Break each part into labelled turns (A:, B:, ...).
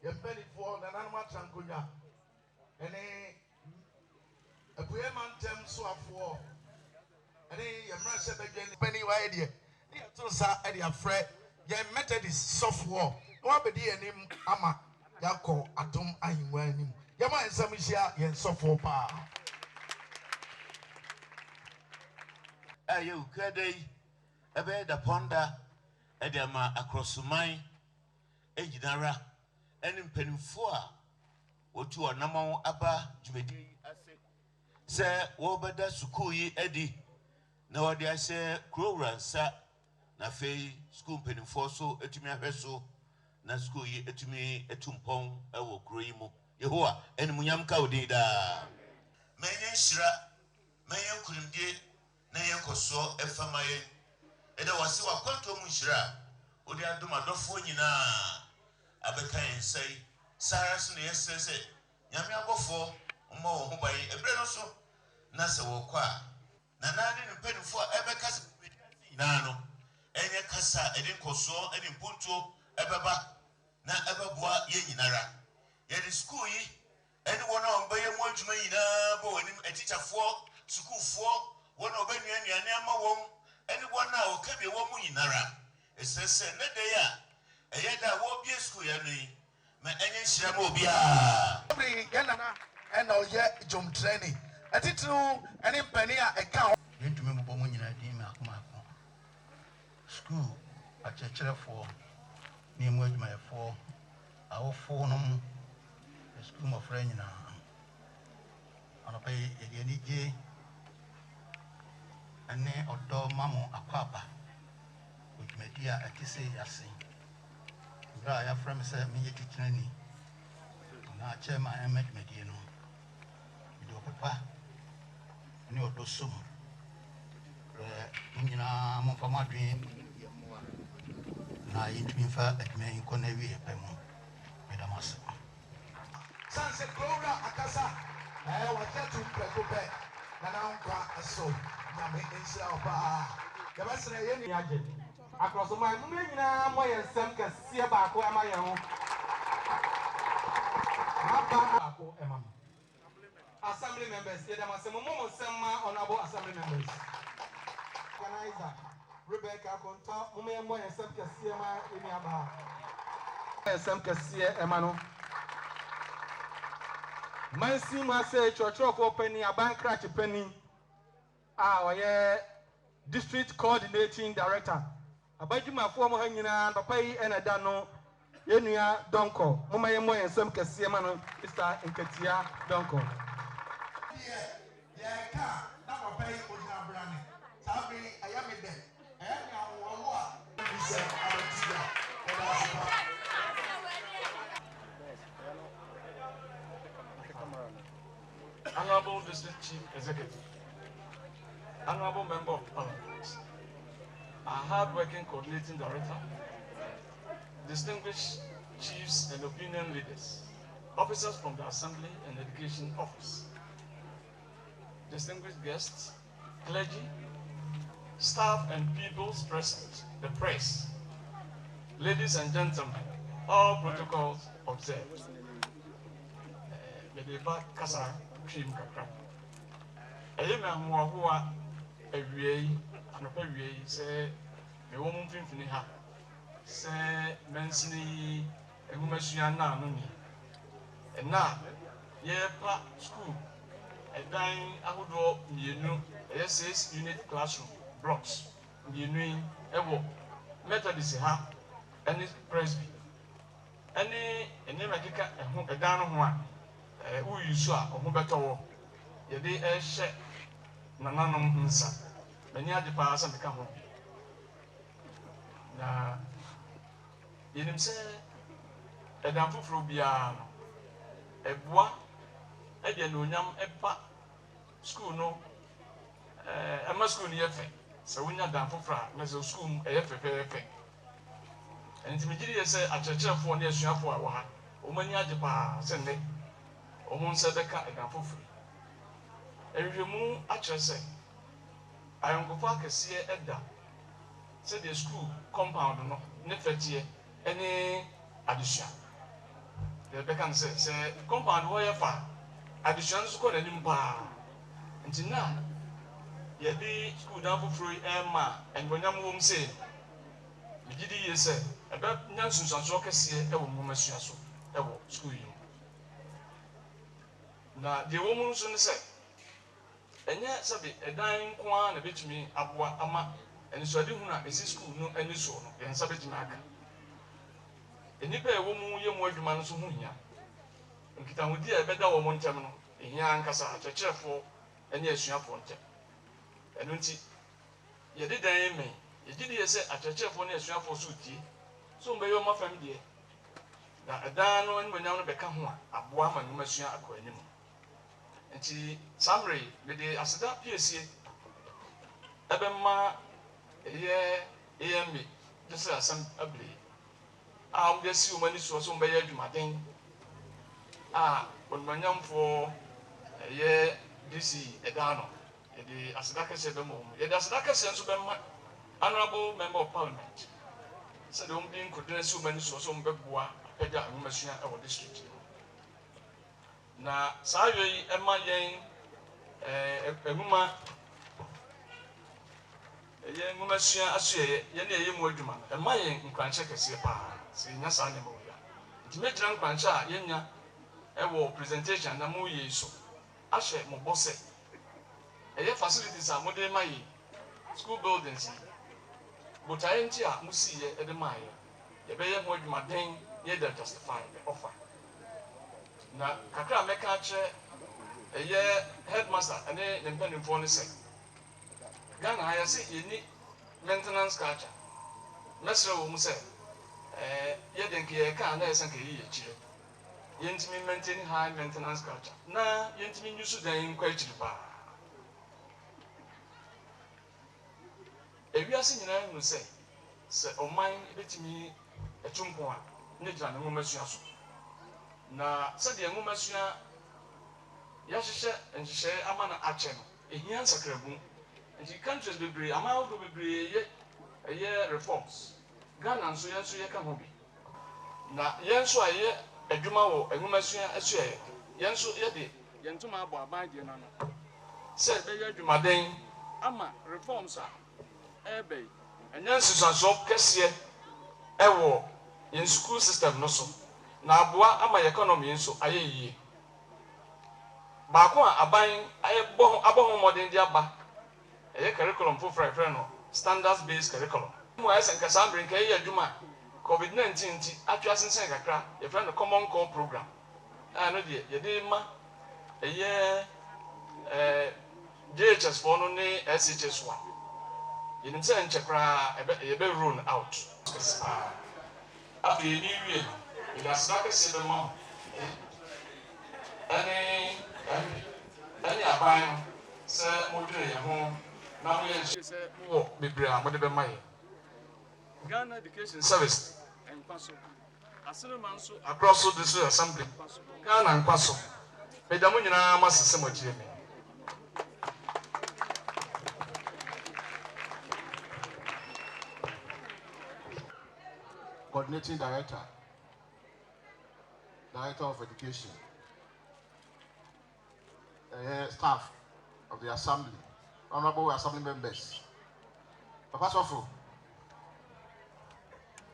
A: Yempeni for Nanama Chankunya. Any a Puyaman Tem Swap. Any Yamrasa again, Penny idea. The Atosa Edia Fred, Yan Methodist software. No be the name Ama Yako Atom Aim. Yama and Samisia Yen software pa.
B: Ayo, Kade, a bed upon the Edema across my Ejidara, and in Penfoa, or to a Namo Abba, Jumedi, Sir Wobada Sukui Eddie. No, I say, Crowra, sir, na fei, school Penfoso, etimia vessel, na school ye etimi etumpong, ewo Grimo, Yehoa, and Munyamka Udida. Mayan Shira, Mayan Kurimdi. Na yenkoso efamaye eda wase wakwanto mu nhira odi adom adofo nyina abeka yensai sara so ne yesese nyame agofo mma wo ho ban ebre no so na se wo kwa na nade ne mpanifo ebeka se nyina no enye kasa edi nkoso edi mpunto ebeba na ebeboa ye nyinara ye di school yi eni wona ombaye mu adwuma nyina bo woni atichafo sukufo one of any ama wom, anyone now can be a woman in Nara. It says, Nedea, a yada will be a school, my any Shamobia. Yanana, and all yet Jum training. At it too, and in Penia account. You to remember woman in a dim school at church for name with my four, our phone, the school of friend on a pay a ane odo mamo akwaba media akise yase bra ya from say me yetitrani na chema emet medie no do papa ni odo sum nyina mo fama dwen na yitumi fa admen ko na wie pe mo medamas sanse Gloria akasa wa tatu prekope na nkwa so
C: across my Mumina, my and some can see about who am I? Assembly members, there are some honorable assembly members. Organizer Rebecca Conta, Mumia, and some can see my Yaba. And some can see Emano. Mansi Massa, Church of Opening, a bank crash penny. Our district coordinating director. Abaju ma former hangina papa yi ena da no yenua donko mama ye mo ensem kese ma no Mr. Nketia donko.
A: Yeah, ka na papa yi ojina brane. Sabi ayame de. Enya wo a bisa abatiya.
D: Honorable District Chief Executive, Honorable Member of Parliament, our hard-working coordinating director, distinguished chiefs and opinion leaders, officers from the Assembly and Education Office, distinguished guests, clergy, staff and peoples present, the press, ladies and gentlemen, all protocols observed. Medeba Kasa Krim Kakra. Ayema Huahua, a way, and a way, say, a woman finfini ha, say, Mensini, a woman Shiana Nuni. And now, ye pa school, a dying Ahudo, you know, SS unit classroom, blocks, you know, Evo, Methodist ha, any presby. Any name a down one. Who you saw, or better, your day a shed, Nananum Nsa, many other pass and become home. Now, you didn't say a damn phobia, a bois, a genunium, a pa, school no, a masculine effect, so when you're down for frat, Mrs. School, a effect. And immediately say a church for near for a while, or many other pass and they. Omun Sadaka and Afufri. And remove actress. I am go back a see Edda. Said the school compound no, Nefetie, any addition. bɛka no sɛ compound hɔ yɛ fa adesua nso kɔ n'anim paa nti na yɛde school dan foforɔ yi ɛma animuonyam wɔ mu sɛ megye di yie sɛ ɛbɛnya nsunsuansoɔ kɛseɛ ɛwɔ nwomasua so ɛwɔ school yi mu na deɛ wɔ mu nso ne sɛ ɛnyɛ sɛbi ɛdan nko ara na ɛbɛtumi aboa ama anisoadehunu a ɛsi school no ani soɔ no yɛn nsa bɛtumi aka nnipa a ɛwɔ mu yɛ mu adwuma no so ho hia nkitahodi a ɛbɛda wɔ mo ntɛm no ɛhia ankasa akyerɛkyerɛfoɔ ne asuafoɔ ntɛm ɛno nti yɛde dan mɛn yɛgye di yɛ sɛ akyerɛkyerɛfoɔ ne asuafoɔ so tie so mbɛyɛ ɔma fam deɛ na ɛdan no animuonyam no bɛka ho a aboa ama nwomasua akɔ anim nti samre mede aseda piesie ɛbɛma ɛyɛ AMA gye sɛ asɛm abere a wɔde asi wɔn ani soɔ so wɔbɛyɛ adwumaden a animuonyamfoɔ ɛyɛ DC ɛdan no yɛde aseda kɛseɛ bɛma wɔn yɛde aseda kɛseɛ nso bɛma honourable member of parliament sɛdeɛ wɔn de nkɔdena asi wɔn ani soɔ so wɔn bɛboa apagya nwomasua ɛwɔ district no na saa awia yi ɛma yɛn nwoma ɛyɛ nwomasua asoɛyɛ yɛne ɛyɛ mu adwuma no ɛma yɛn nkwanhyɛ kɛseɛ paa sɛ yɛnya saa nneɛma wɔ yi a nti mɛgyina nkwanhyɛ a yɛnya ɛwɔ presentation na moyɛ yi so ahyɛ mo bɔ sɛ ɛyɛ facilities a mode ma yi school buildings yi botaeɛ nti a mosiiɛ ɛde maa yɛ yɛbɛyɛ ho adwumaden yɛda justify the offer na kakra a mɛka akyerɛ ɛyɛ headmaster ɛne ne mpanimfoɔ no sɛ Ghana ha yɛsɛ yɛni maintenance culture mɛsrɛ wɔ mu sɛ yɛde nka yɛka na yɛsɛ nka yɛyɛ akyire yɛntumi maintain high maintenance culture na yɛntumi nyi so dan nkɔ akyiri paa ewiase nyinaa hunu sɛ ɔman bɛtumi atu mpɔn a ne gyina ne nwomasua so na sɛdeɛ nwomasua yɛahyehyɛ nhyehyɛe ama no akyɛ no ɛhia nsakrabu nti countries bebree amanfoɔ bebree ɛyɛ reforms Ghana nso yɛn nso yɛka ho bi na yɛn nso a yɛyɛ adwuma wɔ nwomasua asuayɛ yɛn nso yɛde yɛn ntoma abɔ aban deɛ n'ano sɛ ɛbɛyɛ adwumaden ama reforms a ɛɛbɛ yi ɛnyɛ nsusuansoɔ kɛseɛ ɛwɔ yɛn school system no so na aboa ama yɛ economy nso ayɛ yie baako a aban abɔ ho mmɔden de aba ɛyɛ curriculum foforɔ ɛfrɛ no standards based curriculum mu ayɛ sɛ nkasa abere nka ɛyɛ adwuma COVID-19 nti atwa sensɛn kakra yɛfrɛ no common core program a no deɛ yɛde ma ɛyɛ JHS foɔ no ne SHS 1 yɛnim sɛ nkyɛ koraa yɛbɛ roll out afei yɛni wie no yɛde asena kɛseɛ bɛma mo ɛne aban no sɛ modwene yɛn ho na moyɛ nhyɛ sɛ mowɔ bebree a mode bɛma yɛ Ghana Education Service nkwa so asenema nso across so district assembly Ghana nkwa so meda mo nyinaa masese mo akyire me
E: Coordinating Director of Education, staff of the Assembly, Honorable Assembly members, Papa Sofo,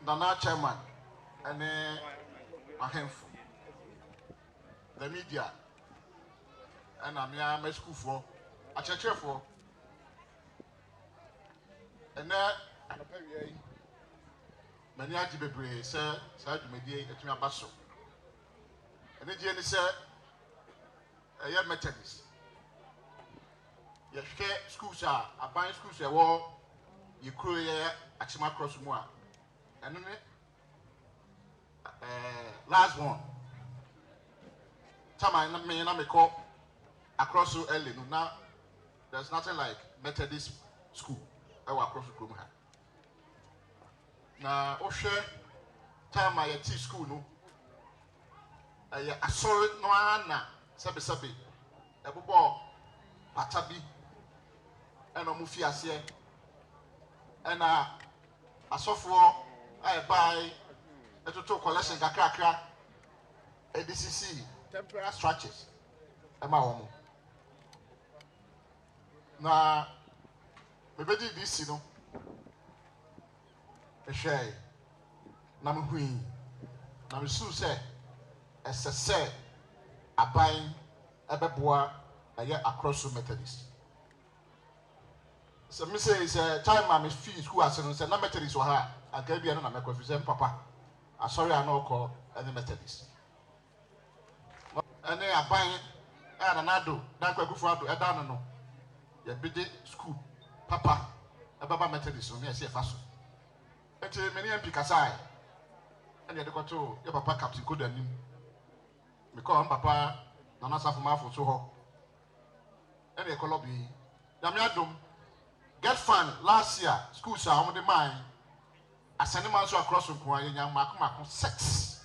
E: Nana Chairman, and Mahemfo, the media, and I'm school for a church for, and many aji bebree sɛ saa dwumadie etumi aba so ɛne deɛ ne sɛ ɛyɛ Methodist yɛhwɛ schools a aban schools ɛwɔ yɛ kuro yɛ Akyema cross mu a ɛno ne last one time na mekɔ across so early no na there's nothing like Methodist school ɛwɔ across kurom ha na ohwɛ time a yɛte school no ɛyɛ asɔre no ana sɛbesɛbe ɛbobɔ pata bi ɛna ɔmo fi aseɛ ɛna asɔfoɔ a ɛbae ɛtoto collection kakrakra yɛde sisi temporary structures ɛma wɔn na mebɛdi DC no ehwɛ na mehui na mesu sɛ ɛsɛ sɛ aban ɛbɛboa ɛyɛ across Methodist sɛ me sɛ time a me fee school ase no sɛ na Methodist wɔ ha anka bia no na mɛkɔ fi sɛ papa asɔre a na ɔkɔ ɛne Methodist ɛne aban ɛna nado dan kwakufo ado ɛda no no yɛbɛde school papa ɛbɛba Methodist no ne yɛsɛ ɛfa so ɛnti mene MP kasae ɛne yɛde kɔto yɛ papa Captain Koda nim mekɔ papa Nana Safo Mafo so hɔ ɛne yɛkɔ lobby nyame adom get fund last year schools a wɔn de mine asane man so across nkoa yɛnya mako 6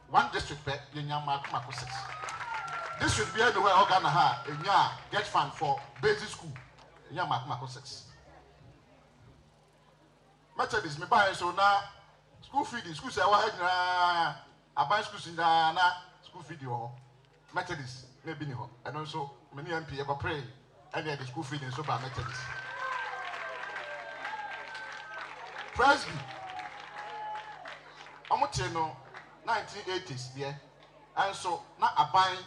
E: one district pɛ yɛnya mako 6 district bi anywhere Ghana ha enya get fund for basic school yɛnya mako 6 Methodist me buy so na school feeding school say wa ha nyina aban schools na school feeding ho Methodist na bi ni ho ɛno nso me ne MP yɛ pray ɛne the school feeding so ba Methodist Presby amote no 1980s there and so na aban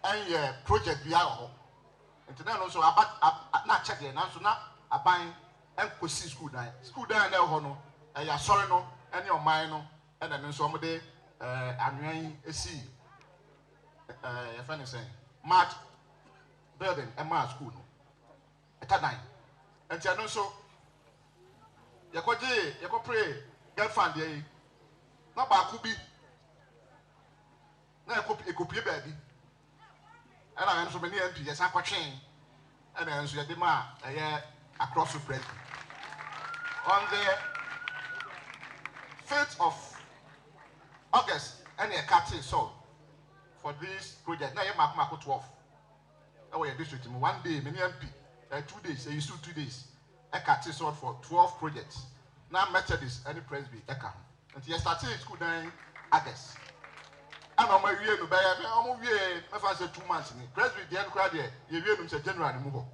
E: and project bi aho ntina no so na check there na so na aban and kosi school dan na ho no ya sorry no ene oman no ene no so omde anwan esi ya fa ne say mat building e ma school no eta dan ntia no so yɛkɔ pray get fund yɛ na baako bi na ekopie baabi ɛna nso me ne MP yɛsan kɔtwen ɛna nso yɛde ma ɛyɛ across the president on the 5th of August ɛna yɛkate so for this project na yɛ mako 12 ɛwɔ yɛ district mu one day me ne MP 2 days ɛyi so 2 days ekati sort for 12 projects. Now Methodist any Presby eka. And you started school then August. And on my way no buy am we me fa say 2 months ni. Presby the end crowd there, you we no say January move.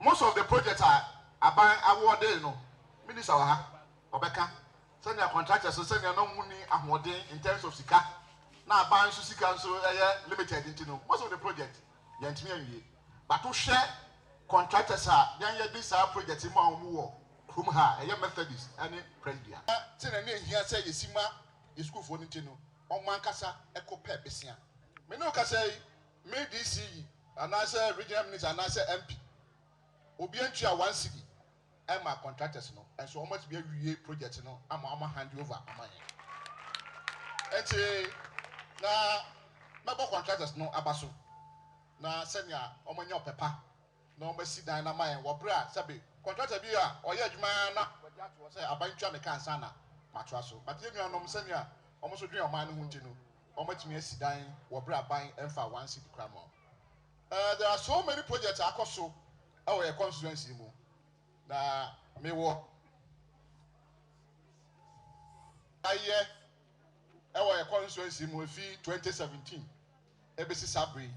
E: Most of the projects are aban awarded no. Minister wa ha obeka. Send your contractors so send your no money ahoden in terms of sika. Na aban so sika so limited into no. Most of the projects yantimi awie. But to share contractors are yan this project ma omo krum ha eye Methodist ani Presby say na ehia say yesima school for nti no omo ankasa ekopa besia me no ka say me DC anasa regional minister anasa MP obi antua 1 city e ma contractors no and so omo be awie project no ama hand over ama ye enti na mabo contractors no abaso na senya omo nya opepa no me si dan na man wo bra sabe contractor bi a oye adwuma na wodi ato say abantwa me kan sana matwa so but ye nuanom sania omo so dwen oman no hunti no omo timi asi dan wo bra ban emfa 1 city kramo there are so many projects akoso e wo constituency mu na me wo aye e wo constituency mu fi 2017 e be si sabre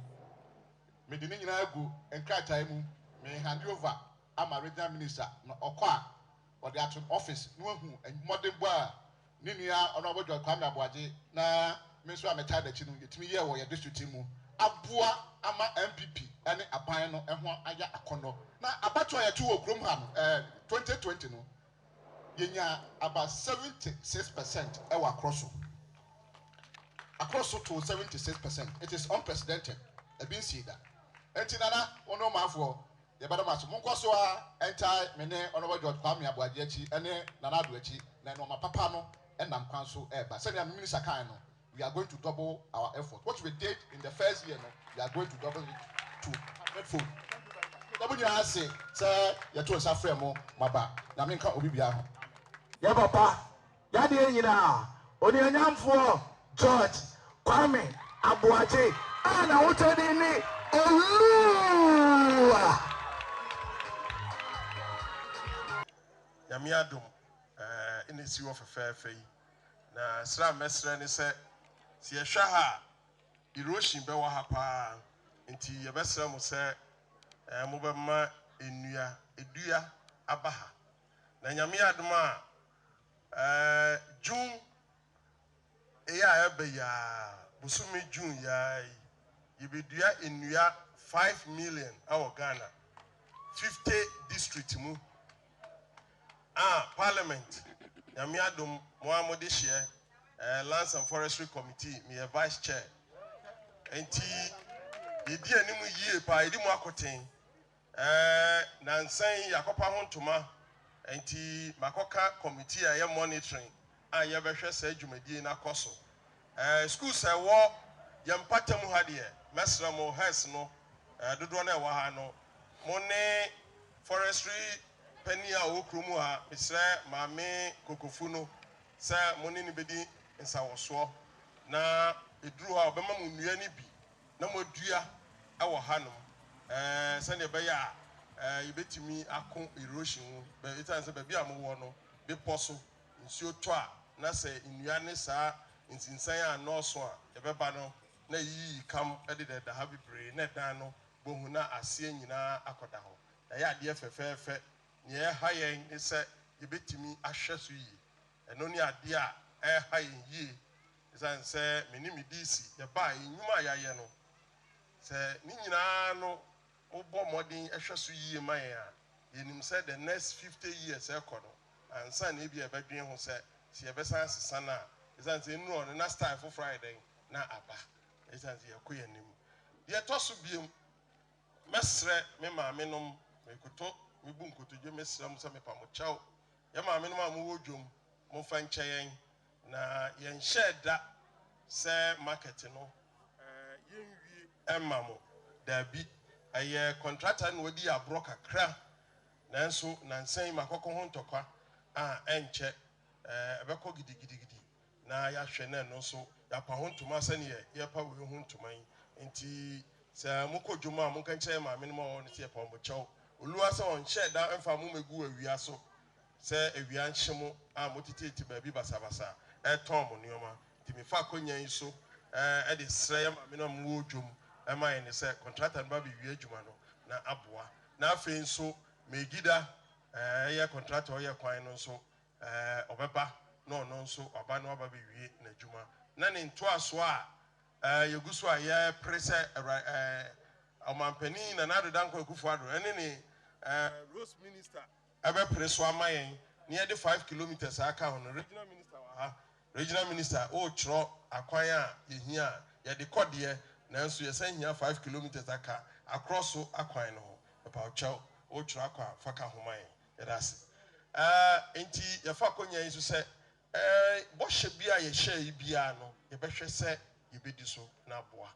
E: me di ni nyina agu enkratai mu me hand over ama regional minister no okwa or the action office no hu modern boy ni nua onobodwo Kwame Aboagye na me so ameta da chi no yetimi ye wo ye district mu aboa ama MPP ene aban no ho aya akono na abato ya tu okrom ha no 2020 no yenya about 76% e wa across to 76%. It is unprecedented. I've been see that. Entinana ono mafo ye bada maso monko so a enta me ne ono George Kwame Aboagye achi ene Nanado achi na no mapapa no enam kwan so eba say na minister kan no we are going to double our effort. What we did in the first year no we are going to double it to 100-fold. Double nya say ye to nsa frɛ mo maba na me nka obi bia ho
A: ya papa ya de nyina oni anyamfo George Kwame Aboagye ana wotodi ni Olua
F: Yamiadum ina siwo fefefe yi na sra mesre ni se si yɛhwɛ ha erosion bɛwɔ ha paa nti yɛbɛsrɛ mo sɛ mobɛma edua aba ha na nyame adom a June eya ebe ya busumi June ya yibedua ennua 5 million awo Ghana 50 district mu parliament nyame adom Mohammed share Lands and Forestry Committee me a vice chair enti yedi animu yie pa yedi mu akoten na nsan yakopa hontoma enti makoka committee a ye monitoring a ye behwe sa adwumadie na koso schools e wo ye mpatam ha de mesra mo heads no dodo na e wo ha no mo ne forestry penny a okromu ha misre maame kokofu no sa mo ne ni bedi nsawoso na eduru ha obema mo nnua ni bi na mo dua e wo ha no se ne be ya yibetimi akon erosion be itanse be bia mo wo no be poso nsuo to a na se nnua ne saa nsinsan a nɔɔso a yɛbɛba no na yi kam de da ha bibre na dan no bohu na aseɛ nyinaa akɔda hɔ ɛyɛ adeɛ fɛfɛɛfɛ nea ɛha yɛn ne sɛ yɛbɛtumi ahwɛ so yie ɛno ne adeɛ a ɛha yɛn yie ɛsiane sɛ me ne me DC yɛbaa nnwuma a yɛayɛ no sɛ ne nyinaa no wobɔ mmɔden ɛhwɛ so yie ma yɛn a yɛnim sɛ the next 50 years ɛkɔ no ansa na ebi ɛbɛdwen ho sɛ si yɛbɛsan sesa no a ɛsiane sɛ nnuro no na style for Friday na aba ɛsiane sɛ yɛkɔ yɛn anim deɛ ɛtɔ so biem mɛsrɛ me maame nom mekoto mebu nkotodwe mɛsrɛ mo sɛ mepa mo kyɛw yɛ maame nom a mowɔ dwom momfa nkyɛ yɛn na yɛnhyɛ da sɛ market no yɛnwie ɛma mo daabi ɛyɛ contractor no wadi aborɔ kakra nanso nansan makɔkɔ ho ntɔkwa a ɛnkyɛ ɛbɛkɔ gidigidigidi na yɛahwɛ na no so yɛapa ho ntoma sɛneɛ yɛpa wei ho ntoma yi nti sɛ mokɔ dwom a monka nkyerɛ maame no ma ɔwɔ no sɛ yɛpa mo kyɛw oluwa sɛ ɔnhyɛ da mfa mo mɛgu awia so sɛ awia nhye mo a motetete baabi basabasa ɛtɔn mo nneɔma nti mefa akɔnya yi so ɛde srɛ yɛ maame no a mowɔ dwom ɛma yɛ ne sɛ contractor no ba bɛwie adwuma no na aboa na afei nso megida ɛyɛ contractor ɔyɛ kwan no nso ɔbɛba na ɔno nso ɔba no aba bɛwie n'adwuma na ne ntoaso a yɛgu so a yɛpere sɛ ɔmampanin na Nana Addo Dankwa Akufo-Addo ɛne ne Rose Minister ɛbɛpere so ama yɛn ne yɛde 5 kilometers aka ho no regional minister wɔ ha regional minister ɔretwerɛ akwan a yɛhia a yɛde kɔdeɛ nanso yɛsan hia 5 kilometers aka akorɔ so akwan no ho ɛpawkyɛw ɔretwerɛ akɔ a fa ka ho ma yɛn yɛda ase enti yɛfa akɔnya yi so sɛ bɔhyɛ bi a yɛhyɛ yi biara no yɛbɛhwɛ sɛ yɛbɛdi so na aboa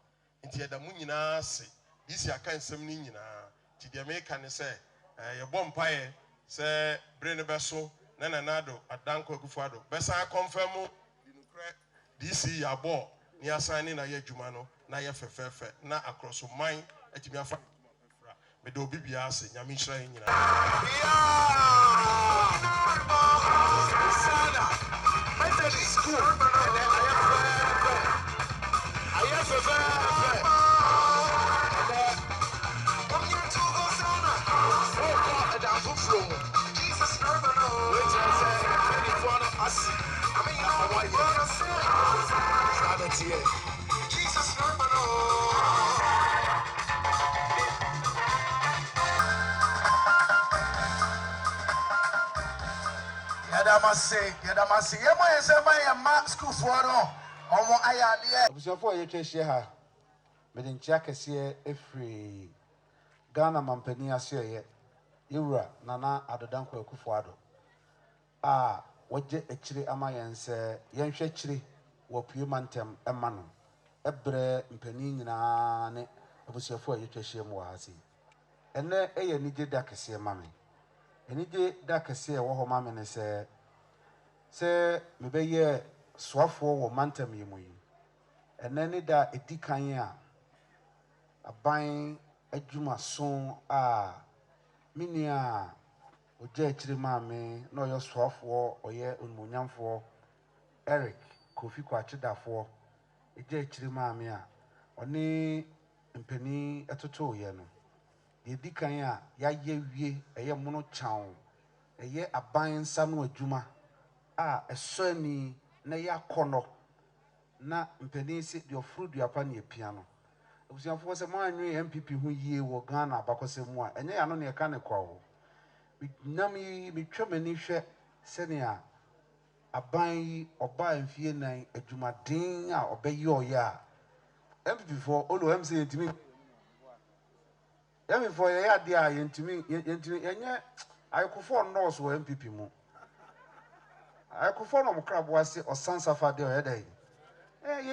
F: nti yɛda mu nyinaa ase disi aka nsɛm no nyinaa nti deɛ meka ne sɛ yɛbɔ mpaeɛ sɛ bere no bɛso na Nana Addo Dankwa Akufo-Addo bɛsan akɔmfɛ mu DC yɛabɔ ne yɛasan ne na yɛ adwuma no na yɛ fɛfɛɛfɛ na akorɔ so man atumi afa mede obi biara ase nyame nhyira yɛ nyinaa
A: Yadamasi, yema yesema yema school for no. Omo ayade.
G: Abusuafo a yɛtwa ahyia ha mede nkyia kɛseɛ ɛfiri Ghana mampani ase ɛyɛ yɛwura Nana Addo Dankwa Akufo-Addo a wɔgye akyire ama yɛn sɛ yɛnhwɛ akyire wɔ pue mantem ɛma no ɛbrɛ mpani nyinaa ne abusuafo a yɛtwa ahyia mu wɔ ha se ɛnɛ ɛyɛ anigye da kɛseɛ ma me anigye da kɛseɛ ɛwɔ hɔ ma me ne sɛ mebɛyɛ soafoɔ wɔ mantem yi mu yi ɛnɛ ne da ɛdi kan a aban adwumaso a me nua a ɔgya akyire maa me na ɔyɛ soafoɔ ɔyɛ onimonyamfoɔ Eric Kofi Kwakyedafoɔ eje chiri maame a oni mpani etoto ye no de dikan a ya ye wie eye mono chawo eye aban nsa no adwuma a eso ani na yakono na mpani si de ofuru duapa na epia no obusiafo se ma anwe MPP hu yie wo Ghana abakose mu a enye ya no ne ka ne kwawo nam yi mitwamani hwe senia aban yi oba mfie nan adwumaden a obeyo ya MPP for olo MC yentimi MPP for ya de a yentimi enye ayekofo nurse wo MPP mu ayekofo no mkrabo ase osansafa de o yedai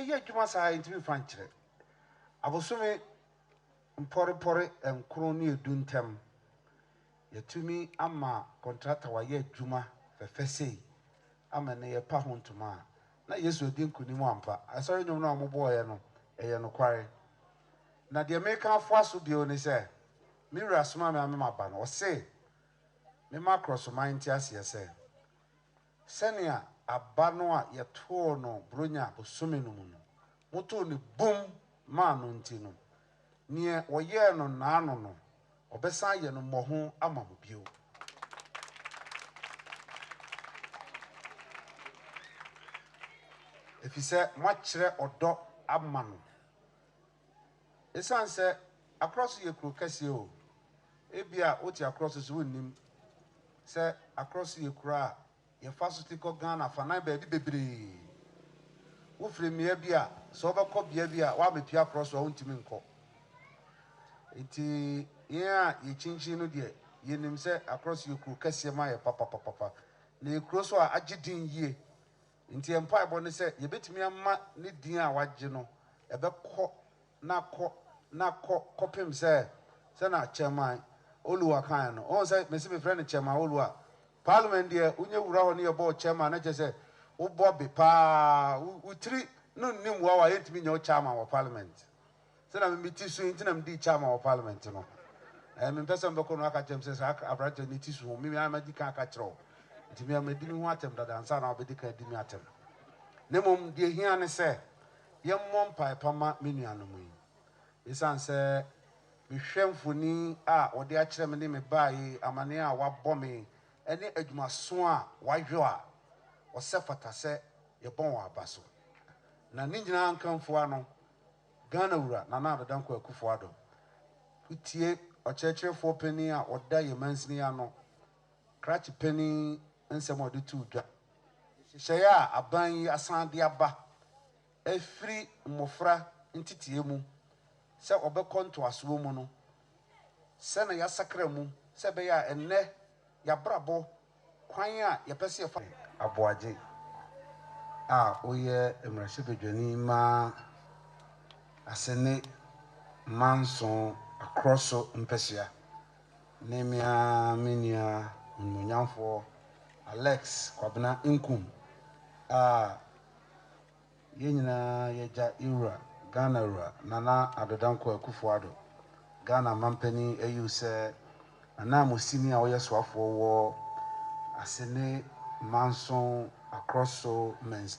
G: ye adwuma sa yentimi fankyere abosome mpore enkro ne eduntem yetumi ama contractor wa ye adwuma fefesei ama ne ye pa hontuma na yesu odin kunimu ampa asori nyom na omobo ye no eye no kware na de meka afo aso bio ni se mira soma me amema ba no se me macross mind ti ase se senia aba no a ye to no bronya bosome no mu no moto ni bum ma no ntino nie oye no na ano no obesa ye no moho ama mo bio efise mwachire odo ama no esanse across ye kro kase o ebia oti across so wonnim se across ye kro ye fasotiko Ghana fanan ba bi bebre wo fremia bia so obekọ bia bia wa mepia across wa wontimi nko enti ya ye chinchin no de ye nim se across ye kro kase ma ye papa na ye kro so a agidin yie enti empire bo ne se ye betimi ama ne din a wagye no ebekọ na kopim se na chairman oluwa kan no on se me se me friend chairman oluwa parliament de unye wura ho ne ye bo chairman na je se wo bo be pa utri no nim wa yentimi nyo chairman wa parliament se na me miti su enti na me di chairman wa parliament no me pesa mbeko no aka chem se abrante ni ti su me ma di kan aka kiro enti me ma di mi ho atem dada ansa na obedi kan di mi atem ne mom de hia ne se ye mmom pai pama menuanom yi isanse mehwemfoni a ode a kire me ne me baayi amane a wabọ me ene adwumaso a wahwe a osefata se ye bon wa abaso na ne nyina nkamfo ano Ghana wura na na adanko akufo ado utie ochechefo pani a oda ye mansini ano krachi pani nsem ode tu dwa hyeya aban yi asan de aba efiri mmofra ntitie mu se obekonto aso mu no se na ya sakra mu se be ya enne ya brabo kwan a ye pese ye fa aboaje a oye emrahye bedwani ma asene manso across mpesia nemia minia munyamfo Alex Kwabena Nkum yenyina yeja Ira Ghana Ira Nana Adodanko Akufo-Addo Ghana mampani ayu se ana musini a oye soafo wo asene manson across men's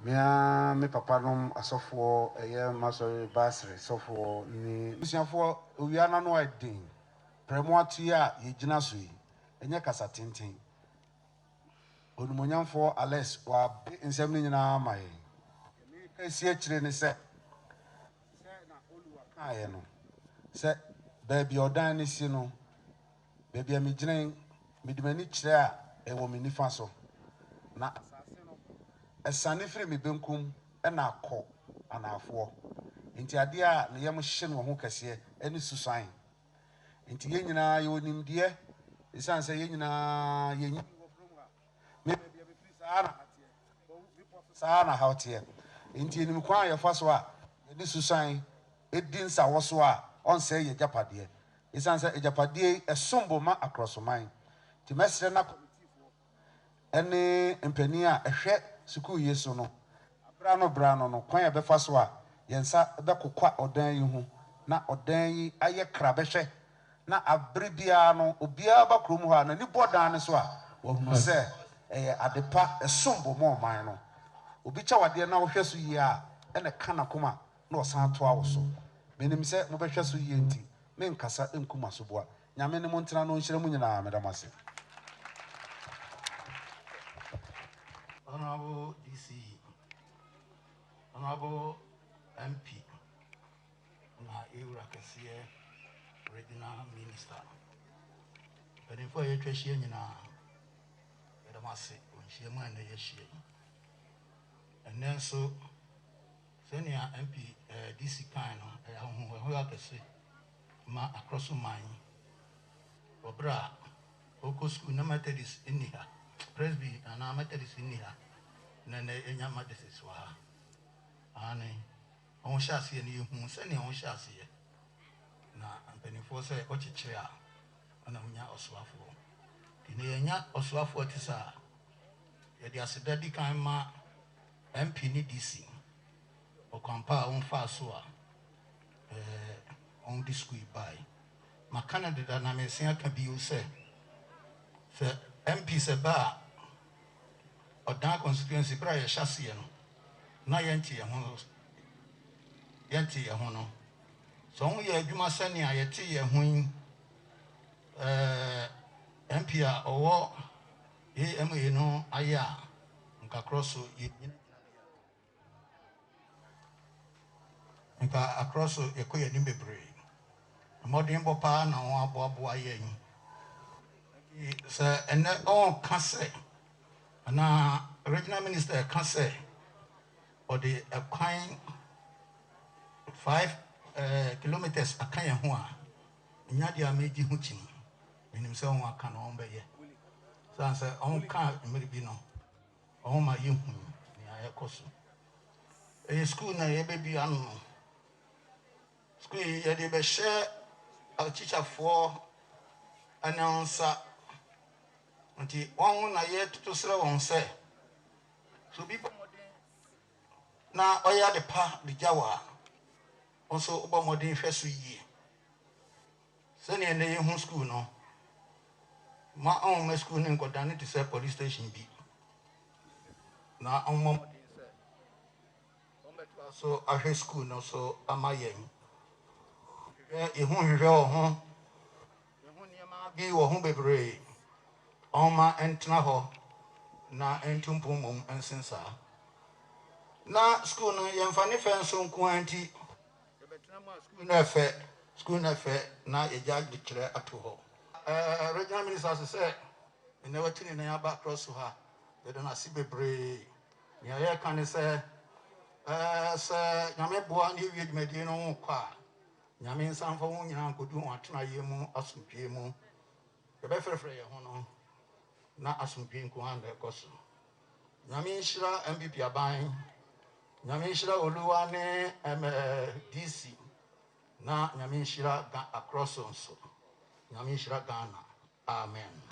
G: me papa nom asofo eye masori basre sofo ni busiafo owiana no edin premo atua yegina so yi enye kasa tintin onumonyamfo Alex wa nsem ni nyina amaye me kasi akire ne se na oluwa kaye no se baby odan ne si no baby amiginen midimani kire a ewo me nifa so na esane firi me benkum na akọ anafo enti ade a ne yem hye no ho kase ene susan enti ye nyina ye onimde isanse ye nyina ye nyi me bia be firi sana hautie enti enim kwa ye fa so a ye di susan edin sa wo so a on say ye japade isanse ejapade esombo ma akrosoman ti mesre na committee fo ene empani a ehwe suku yeso no brano no kwan ya befa so a yensa bekokwa odan yi hu na odan yi aye kra behwe na abribia no obia ba krom ho na ni bodan ne so a wo hu se adepa esombo mo man no obi kya wade na wohwɛ so yie a ɛna ka na koma na ɔsan to awo so menim sɛ mobɛhwɛ so yie nti menkasa nkuma so boa nyame ne mo ntena no nhyira mu nyinaa medam ase.
A: Honorable DC, Honorable MP, na Ewura Kɛseɛ Regional Minister. But if I trash you now, I must say, when she man the year. And then so, senior MP DC kind who I can say, ma across mine. Obra, Oko school, no matter this in here, Presby, and I matter this in here. Nene enyama de seswa ane on shasi ni hu se ne on shasi na ampanifo se ochichire a ana unya oswafo ti ne enya oswafo tisa ye de asedadi kan ma MP ni DC okwampa on fa so a on disku bai ma Canada na me se aka bi o se MP se ba Odan constituency bra ye hyase no na yenti ye ho no so ho ye adwuma sane a yete ye ho MP a owo AMA no aya nka cross ye nka across ye ko ye ni bebre modern bopa na ho aboabo ye yi se ene on ka se na regional minister can say or the kind 5 kilometers a kind of one. Nadia made you huching in himself. One can on by ye. So I said, on car, maybe no. Oh, my young, near Cosso. A school, na baby, I know. School, ye did share a teacher for announcer. Until one I yet to say on say. So people now oya the pa the Jawa also about modern first year. Send in the home school no. My own school name got down to say police station B. Now on mom so I high school no so am I young. You won't hear home. You won't be brave. Oma entna na entumpumum ensensa na school no yemfa ne fenso nko anti yebetna ma school na fe na yegya dikire ato ho regional minister say ene watini na yaba cross ha de na si bebre ya ye kan say nyame boa ne wi dmedi no kwa nyame nsamfa wo nyina nkodu ho atena ye mu asopie mu yebefrefre ye ho no na asumpi nko ande koso nyame nshira MPP aban nyame nshira oluwa ne DC na nyame nshira across onso nyame nshira Ghana amen.